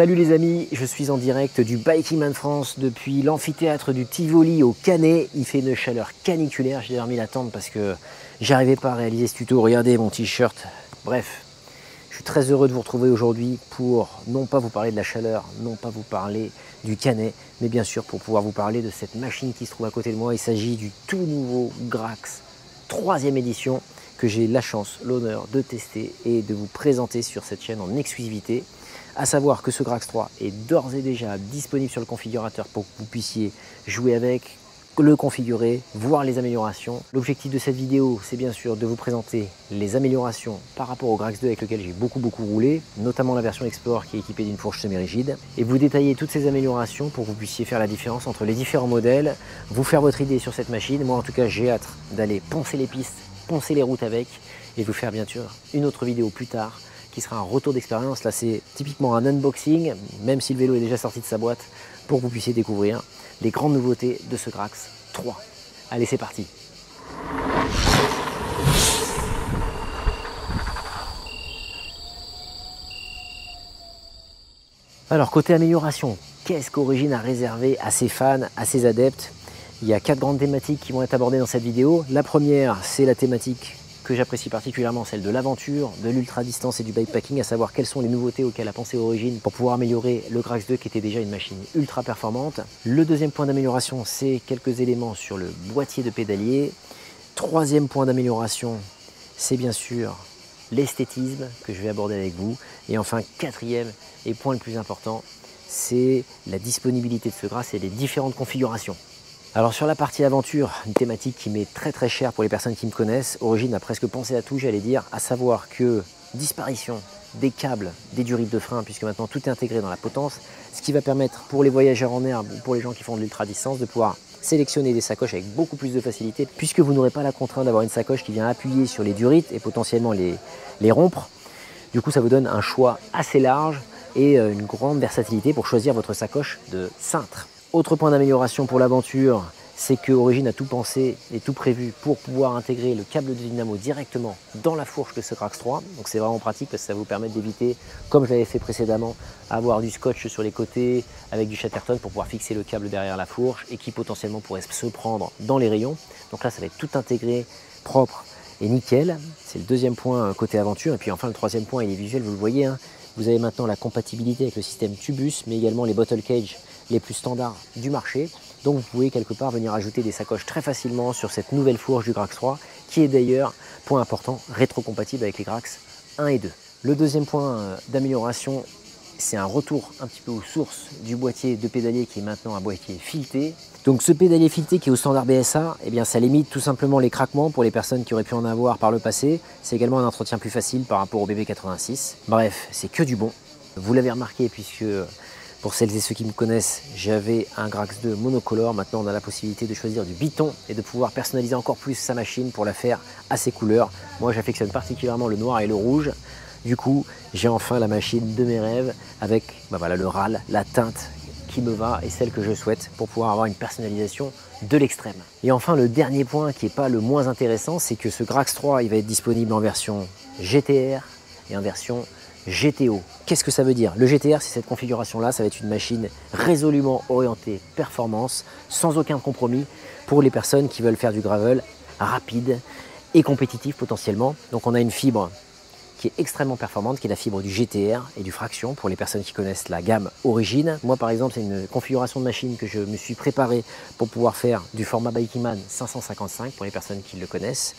Salut les amis, je suis en direct du Bikingman France depuis l'amphithéâtre du Tivoli au Canet. Il fait une chaleur caniculaire, j'ai dormi la tente parce que j'arrivais pas à réaliser ce tuto. Regardez mon t-shirt. Bref, je suis très heureux de vous retrouver aujourd'hui pour non pas vous parler de la chaleur, non pas vous parler du Canet, mais bien sûr pour pouvoir vous parler de cette machine qui se trouve à côté de moi. Il s'agit du tout nouveau Grax 3e édition que j'ai la chance, l'honneur de tester et de vous présenter sur cette chaîne en exclusivité. À savoir que ce Grax 3 est d'ores et déjà disponible sur le configurateur pour que vous puissiez jouer avec, le configurer, voir les améliorations. L'objectif de cette vidéo, c'est bien sûr de vous présenter les améliorations par rapport au Grax 2 avec lequel j'ai beaucoup roulé, notamment la version Explorer qui est équipée d'une fourche semi-rigide, et vous détailler toutes ces améliorations pour que vous puissiez faire la différence entre les différents modèles, vous faire votre idée sur cette machine. Moi en tout cas j'ai hâte d'aller poncer les pistes, poncer les routes avec, et vous faire bien sûr une autre vidéo plus tard qui sera un retour d'expérience. Là c'est typiquement un unboxing, même si le vélo est déjà sorti de sa boîte, pour que vous puissiez découvrir les grandes nouveautés de ce Grax 3. Allez, c'est parti. Alors côté amélioration, qu'est-ce qu'Origine a réservé à ses fans, à ses adeptes? Il y a 4 grandes thématiques qui vont être abordées dans cette vidéo. La première, c'est la thématique que j'apprécie particulièrement, celle de l'aventure, de l'ultra-distance et du bikepacking, à savoir quelles sont les nouveautés auxquelles a pensé Origine pour pouvoir améliorer le Grax 2 qui était déjà une machine ultra performante. Le deuxième point d'amélioration, c'est quelques éléments sur le boîtier de pédalier. Troisième point d'amélioration, c'est bien sûr l'esthétisme que je vais aborder avec vous. Et enfin, quatrième et point le plus important, c'est la disponibilité de ce Grax et les différentes configurations. Alors sur la partie aventure, une thématique qui m'est très chère pour les personnes qui me connaissent, Origine a presque pensé à tout, j'allais dire, à savoir que disparition des câbles, des durites de frein, puisque maintenant tout est intégré dans la potence, ce qui va permettre pour les voyageurs en herbe ou pour les gens qui font de l'ultra-distance de pouvoir sélectionner des sacoches avec beaucoup plus de facilité, puisque vous n'aurez pas la contrainte d'avoir une sacoche qui vient appuyer sur les durites et potentiellement les rompre. Du coup ça vous donne un choix assez large et une grande versatilité pour choisir votre sacoche de cintre. Autre point d'amélioration pour l'aventure, c'est que Origine a tout pensé et tout prévu pour pouvoir intégrer le câble de dynamo directement dans la fourche de ce Grax 3. Donc c'est vraiment pratique parce que ça vous permet d'éviter, comme je l'avais fait précédemment, avoir du scotch sur les côtés avec du Chatterton pour pouvoir fixer le câble derrière la fourche et qui potentiellement pourrait se prendre dans les rayons. Donc là ça va être tout intégré, propre et nickel. C'est le deuxième point côté aventure. Et puis enfin le troisième point, il est visuel, vous le voyez, hein. Vous avez maintenant la compatibilité avec le système Tubus, mais également les bottle cage les plus standards du marché. Donc vous pouvez quelque part venir ajouter des sacoches très facilement sur cette nouvelle fourche du Grax 3, qui est d'ailleurs, point important, rétrocompatible avec les Grax 1 et 2. Le deuxième point d'amélioration, c'est un retour un petit peu aux sources du boîtier de pédalier qui est maintenant un boîtier fileté. Donc ce pédalier fileté qui est au standard BSA, eh bien, ça limite tout simplement les craquements pour les personnes qui auraient pu en avoir par le passé. C'est également un entretien plus facile par rapport au BB86. Bref, c'est que du bon. Vous l'avez remarqué puisque pour celles et ceux qui me connaissent, j'avais un Grax 2 monocolore. Maintenant, on a la possibilité de choisir du biton et de pouvoir personnaliser encore plus sa machine pour la faire à ses couleurs. Moi, j'affectionne particulièrement le noir et le rouge. Du coup, j'ai enfin la machine de mes rêves avec voilà, le râle, la teinte qui me va et celle que je souhaite pour pouvoir avoir une personnalisation de l'extrême. Et enfin, le dernier point qui n'est pas le moins intéressant, c'est que ce Grax 3, il va être disponible en version GTR et en version GTO. Qu'est-ce que ça veut dire? Le GTR, c'est cette configuration-là, ça va être une machine résolument orientée performance, sans aucun compromis pour les personnes qui veulent faire du gravel rapide et compétitif potentiellement. Donc on a une fibre qui est extrêmement performante, qui est la fibre du GTR et du Fraction pour les personnes qui connaissent la gamme Origine. Moi par exemple, c'est une configuration de machine que je me suis préparé pour pouvoir faire du format Bikingman 555 pour les personnes qui le connaissent,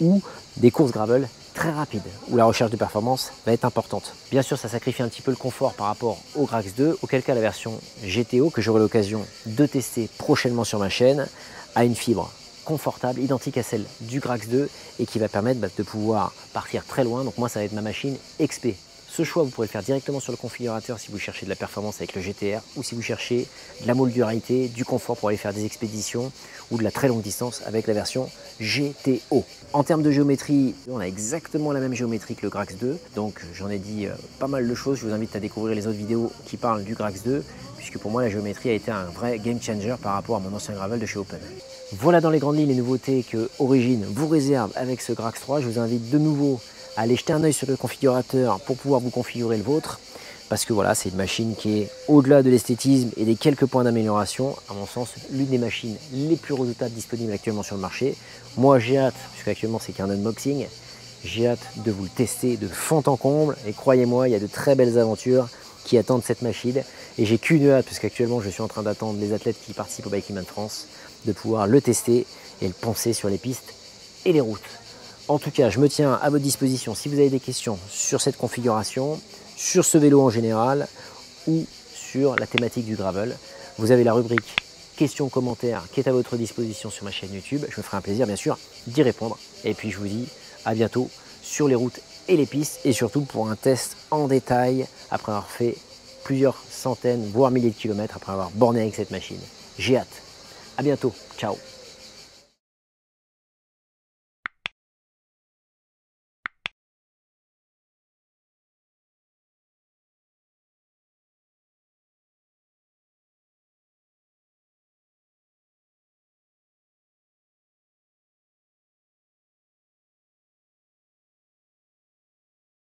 ou des courses gravel très rapides où la recherche de performance va être importante. Bien sûr, ça sacrifie un petit peu le confort par rapport au Grax 2, auquel cas la version GTO que j'aurai l'occasion de tester prochainement sur ma chaîne a une fibre confortable, identique à celle du Grax 2 et qui va permettre de pouvoir partir très loin. Donc moi, ça va être ma machine XP. Ce choix, vous pourrez le faire directement sur le configurateur si vous cherchez de la performance avec le GTR ou si vous cherchez de la modularité, du confort pour aller faire des expéditions ou de la très longue distance avec la version GTO. En termes de géométrie, on a exactement la même géométrie que le Grax 2. Donc j'en ai dit pas mal de choses. Je vous invite à découvrir les autres vidéos qui parlent du Grax 2 puisque pour moi la géométrie a été un vrai game changer par rapport à mon ancien gravel de chez Open. Voilà dans les grandes lignes les nouveautés que Origine vous réserve avec ce Grax 3. Je vous invite de nouveau à aller jeter un œil sur le configurateur pour pouvoir vous configurer le vôtre. parce que voilà, c'est une machine qui est au-delà de l'esthétisme et des quelques points d'amélioration, à mon sens, l'une des machines les plus redoutables disponibles actuellement sur le marché. Moi j'ai hâte, puisque actuellement c'est qu'un unboxing, j'ai hâte de vous le tester de fond en comble, et croyez-moi, il y a de très belles aventures qui attendent cette machine, et j'ai qu'une hâte, puisqu'actuellement je suis en train d'attendre les athlètes qui participent au Bikeman France, de pouvoir le tester et le poncer sur les pistes et les routes. En tout cas, je me tiens à votre disposition si vous avez des questions sur cette configuration, sur ce vélo en général ou sur la thématique du gravel. Vous avez la rubrique questions, commentaires qui est à votre disposition sur ma chaîne YouTube. Je me ferai un plaisir bien sûr d'y répondre. Et puis je vous dis à bientôt sur les routes et les pistes, et surtout pour un test en détail après avoir fait plusieurs centaines voire milliers de kilomètres, après avoir borné avec cette machine. J'ai hâte. À bientôt. Ciao.